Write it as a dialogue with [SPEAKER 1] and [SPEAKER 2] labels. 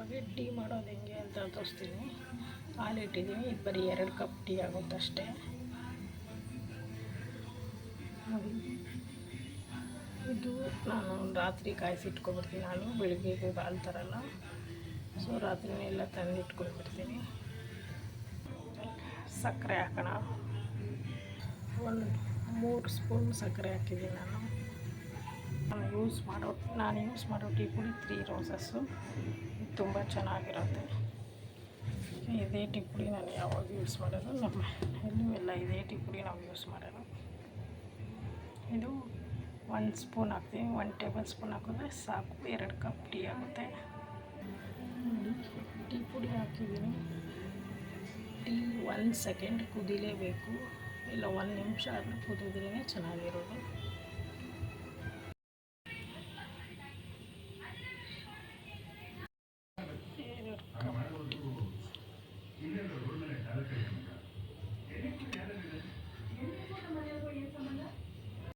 [SPEAKER 1] ಇವಾಗ ಟೀ ಮಾಡೋದು ಹೆಂಗೆ ಅಂತ ತೋರಿಸ್ತೀನಿ. ಹಾಲಿಟ್ಟಿದ್ದೀನಿ, ಇದು ಬರೀ 2 ಕಪ್ ಟೀ ಆಗುತ್ತಷ್ಟೇ. ನೋಡಿ, ಇದು ನಾನು ರಾತ್ರಿ ಕಾಯಿಸಿಟ್ಕೊಬಿಡ್ತೀನಿ. ಹಾಲು ಬೆಳಿಗ್ಗೆ ಹಾಲು ತರಲ್ಲ, ಸೊ ರಾತ್ರಿನೇ ಎಲ್ಲ ತಂದಿಟ್ಕೊಂಡ್ಬಿಡ್ತೀನಿ. ಸಕ್ಕರೆ ಹಾಕೋಣ. ಒಂದು 3 ಸ್ಪೂನ್ ಸಕ್ಕರೆ ಹಾಕಿದ್ದೀನಿ ನಾನು ಯೂಸ್ ಮಾಡೋ ಟೀ ಪುಡಿ 3 ರೋಸಸ್ಸು. ಇದು ತುಂಬ ಚೆನ್ನಾಗಿರುತ್ತೆ. ಇದೇ ಟೀ ಪುಡಿ ನಾನು ಯಾವಾಗ ಯೂಸ್ ಮಾಡೋದು, ನಮ್ಮ ಎಲ್ಲೂ ಎಲ್ಲ ಇದೇ ಟೀ ಪುಡಿ ನಾವು ಯೂಸ್ ಮಾಡೋದು. ಇದು 1 ಸ್ಪೂನ್ ಹಾಕ್ತೀವಿ, 1 ಟೇಬಲ್ ಸ್ಪೂನ್ ಹಾಕಿದ್ರೆ ಸಾಕು, 2 ಕಪ್ ಟೀ ಆಗುತ್ತೆ. ನೋಡಿ, ಟೀ ಪುಡಿ ಹಾಕಿದ್ದೀನಿ. ಟೀ 1 ಸೆಕೆಂಡ್ ಕುದಿಲೇಬೇಕು, ಇಲ್ಲ 1 ನಿಮಿಷ ಆದರೂ ಕುದಿದ್ರೇ ಚೆನ್ನಾಗಿರೋದು.